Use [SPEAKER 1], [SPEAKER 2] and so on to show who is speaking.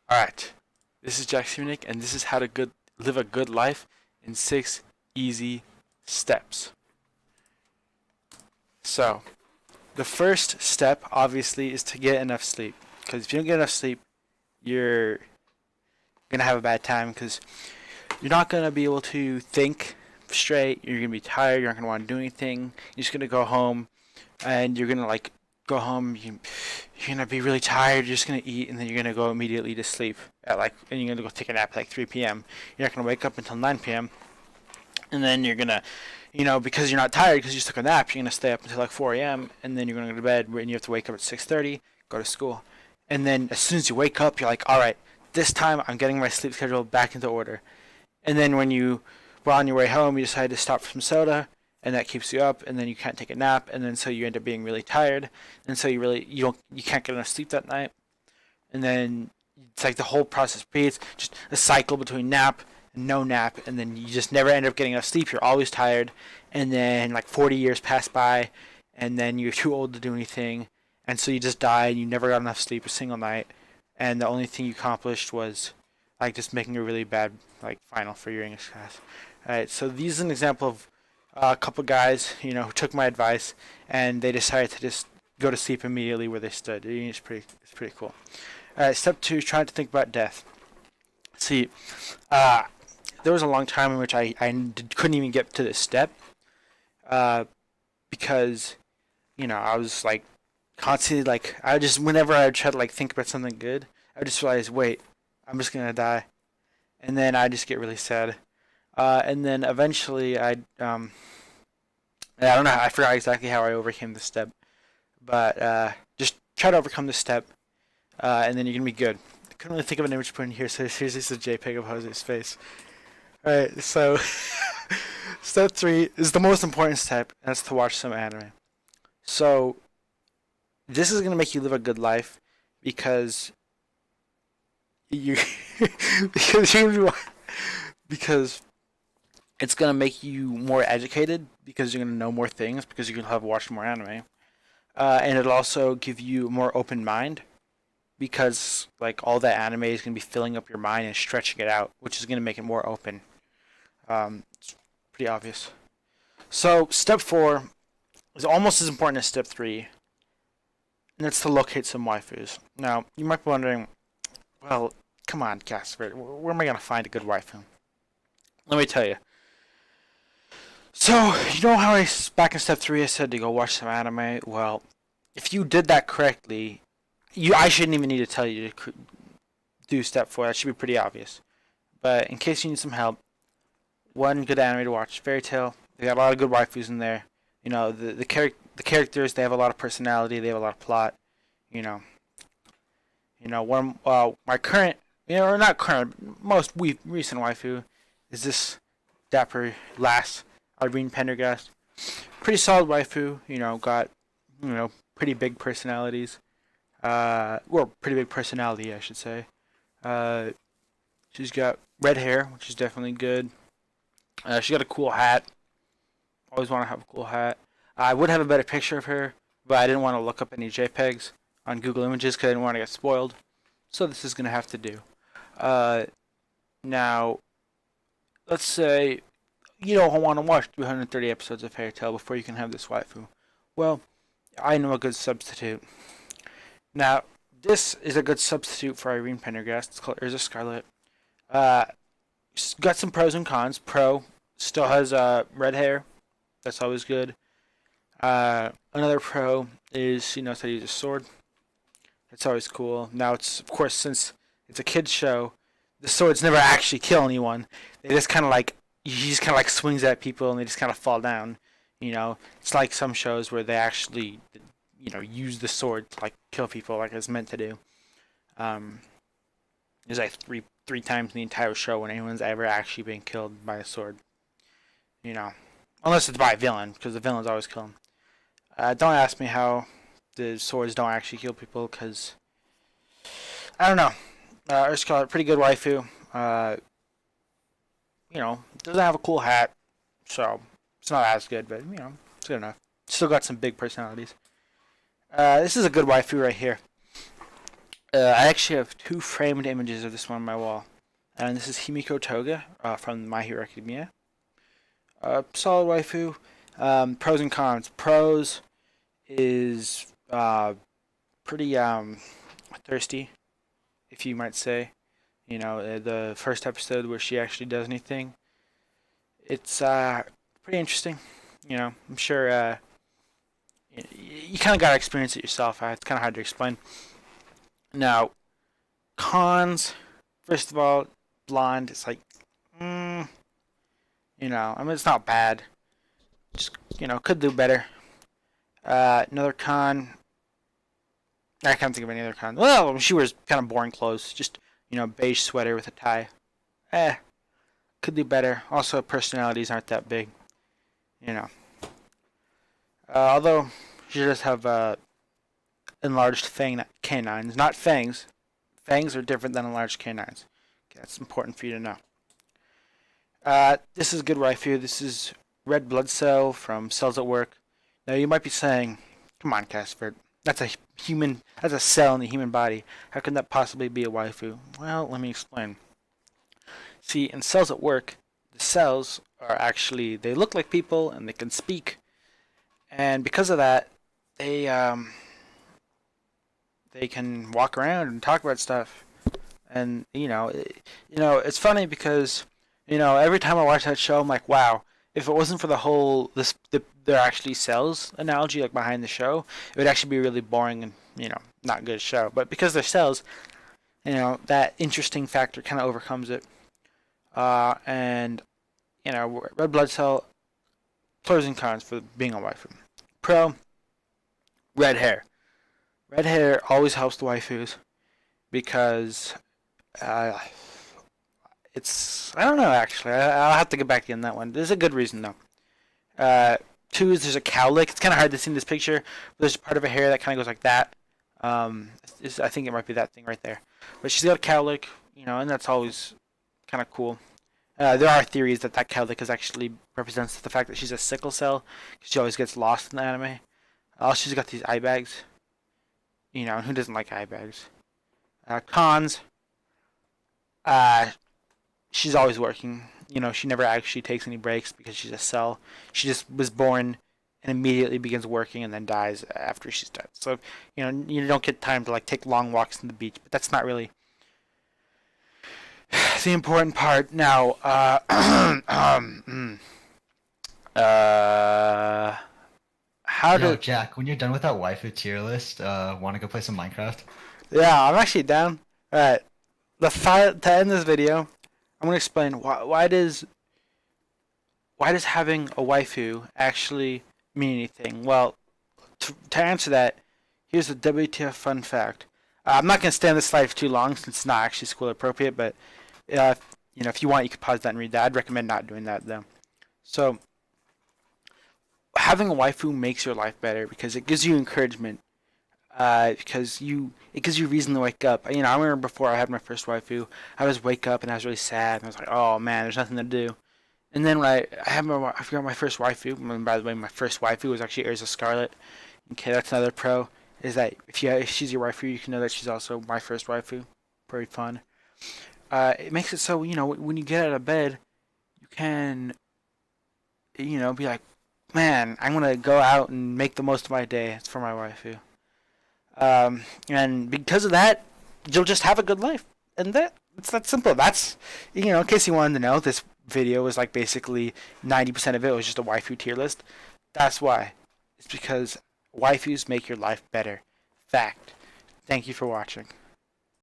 [SPEAKER 1] Alright, this is Jack Simic, and this is how to live a good life in 6 easy steps. So, the first step, obviously, is to get enough sleep. Because if you don't get enough sleep, you're going to have a bad time, because you're not going to be able to think straight, you're going to be tired, you're not going to want to do anything, you're just going to go home, and you're going to, go home, you're gonna be really tired, you're just gonna eat, and then you're gonna go immediately to sleep and you're gonna go take a nap at 3 p.m. You're not gonna wake up until 9 p.m. And then you're gonna, because you're not tired because you just took a nap, you're gonna stay up until 4 a.m. and then you're gonna go to bed, and you have to wake up at 6:30, go to school, and then as soon as you wake up, you're like, all right, this time I'm getting my sleep schedule back into order. And then when you were on your way home, you decide to stop for some soda, and that keeps you up, and then you can't take a nap, and then so you end up being really tired, and so you can't get enough sleep that night, and then it's like the whole process repeats, just a cycle between nap and no nap, and then you just never end up getting enough sleep. You're always tired, and then 40 years pass by, and then you're too old to do anything, and so you just die, and you never got enough sleep a single night, and the only thing you accomplished was just making a really bad final for your English class. Alright, so this is an example of a couple guys, who took my advice, and they decided to just go to sleep immediately where they stood. It's pretty cool. All right, step 2 is trying to think about death. See, there was a long time in which I couldn't even get to this step, because, I was constantly I just whenever I would try to think about something good, I would just realize, wait, I'm just gonna die, and then I just get really sad. And then eventually I don't know, I forgot exactly how I overcame this step, but just try to overcome this step, and then you're gonna be good. I couldn't really think of an image to put in here, so here's just a JPEG of Jose's face. Alright, so step 3 is the most important step, and that's to watch some anime. So this is gonna make you live a good life because you because it's going to make you more educated because you're going to know more things because you're going to have watched more anime. And it'll also give you a more open mind because all that anime is going to be filling up your mind and stretching it out, which is going to make it more open. It's pretty obvious. So step 4 is almost as important as step 3, and that's to locate some waifus. Now, you might be wondering, well, come on, Casper, where am I going to find a good waifu? Let me tell you. So, you know how back in step 3 I said to go watch some anime? Well, if you did that correctly, I shouldn't even need to tell you to do step 4. That should be pretty obvious. But in case you need some help, one good anime to watch, Fairy Tail. They got a lot of good waifus in there. The characters, they have a lot of personality, they have a lot of plot. My current, or not current, most recent waifu is this dapper lass, Irene Pendergast. Pretty solid waifu, got, pretty big personalities. Or pretty big personality, I should say. She's got red hair, which is definitely good. She got a cool hat. Always want to have a cool hat. I would have a better picture of her, but I didn't want to look up any JPEGs on Google Images because I didn't want to get spoiled. So this is going to have to do. Now, let's say you don't want to watch 330 episodes of Fairy Tail before you can have this waifu. Well, I know a good substitute. Now, this is a good substitute for Irene Pendergast. It's called Urza Scarlet. It's got some pros and cons. Pro, still has red hair. That's always good. Another pro is she knows how to use a sword. That's always cool. Now, it's of course, since it's a kid's show, the swords never actually kill anyone. They just kind of he just kind of swings at people and they just kind of fall down. It's like some shows where they actually, use the sword to kill people like it's meant to do. There's three times in the entire show when anyone's ever actually been killed by a sword. Unless it's by a villain, because the villains always kill them. Don't ask me how the swords don't actually kill people, because I don't know. Ursula, pretty good waifu. Doesn't have a cool hat, so it's not as good, but it's good enough. Still got some big personalities. This is a good waifu right here. I actually have two framed images of this one on my wall. And this is Himiko Toga from My Hero Academia. Solid waifu. Pros and cons. Pros is pretty thirsty, if you might say. You know, the first episode where she actually does anything, it's pretty interesting. You know, I'm sure you kind of gotta experience it yourself. It's kind of hard to explain. Now, cons. First of all, blonde. It's like, you know, I mean, it's not bad. Just, you know, could do better. Another con. I can't think of any other con. Well, she wears kind of boring clothes. Just, you know, beige sweater with a tie. Could do better. Also, personalities aren't that big. You know. Although, she does have enlarged canines. Not fangs. Fangs are different than enlarged canines. Okay, that's important for you to know. This is good waifu. This is Red Blood Cell from Cells at Work. Now, you might be saying, come on, Casper. That's a cell in the human body. How can that possibly be a waifu? Well, let me explain. See, in Cells at Work, the cells are actually, they look like people and they can speak. And because of that, they can walk around and talk about stuff. And, it's funny because, every time I watch that show, I'm like, wow, if it wasn't for the whole, they're actually cells analogy, like behind the show, it would actually be really boring and, not good show. But because they're cells, that interesting factor kind of overcomes it. And, Red Blood Cell, pros and cons for being a waifu. Pro, red hair. Red hair always helps the waifus because it's, I don't know actually. I'll have to get back to you on that one. There's a good reason though. Two is there's a cowlick. It's kind of hard to see in this picture, but there's a part of her hair that kind of goes like that. I think it might be that thing right there. But she's got a cowlick, and that's always kind of cool. There are theories that cowlick is actually represents the fact that she's a sickle cell, because she always gets lost in the anime. She's got these eye bags. And who doesn't like eye bags? Cons. She's always working. She never actually takes any breaks because she's a cell. She just was born and immediately begins working and then dies after she's dead. So, you don't get time to take long walks on the beach. But that's not really the important part. Now,
[SPEAKER 2] Jack, when you're done with that waifu tier list, want to go play some Minecraft?
[SPEAKER 1] Yeah, I'm actually down. Alright, to end this video, I'm gonna explain why does having a waifu actually mean anything? Well, to answer that, here's a WTF fun fact. I'm not gonna stay on this slide for too long since it's not actually school appropriate, but if you want, you could pause that and read that. I'd recommend not doing that though. So, having a waifu makes your life better because it gives you encouragement. Because it gives you reason to wake up. I remember before I had my first waifu, I was wake up and I was really sad. And I was like, oh man, there's nothing to do. And then when I forgot my first waifu. And by the way, my first waifu was actually Erza Scarlet. Okay, that's another pro. Is that if she's your waifu, you can know that she's also my first waifu. Pretty fun. It makes it so when you get out of bed, you can be like, man, I'm gonna go out and make the most of my day. It's for my waifu. And because of that, you'll just have a good life. And it's that simple. That's, in case you wanted to know, this video was basically 90% of it was just a waifu tier list. That's why. It's because waifus make your life better. Fact. Thank you for watching.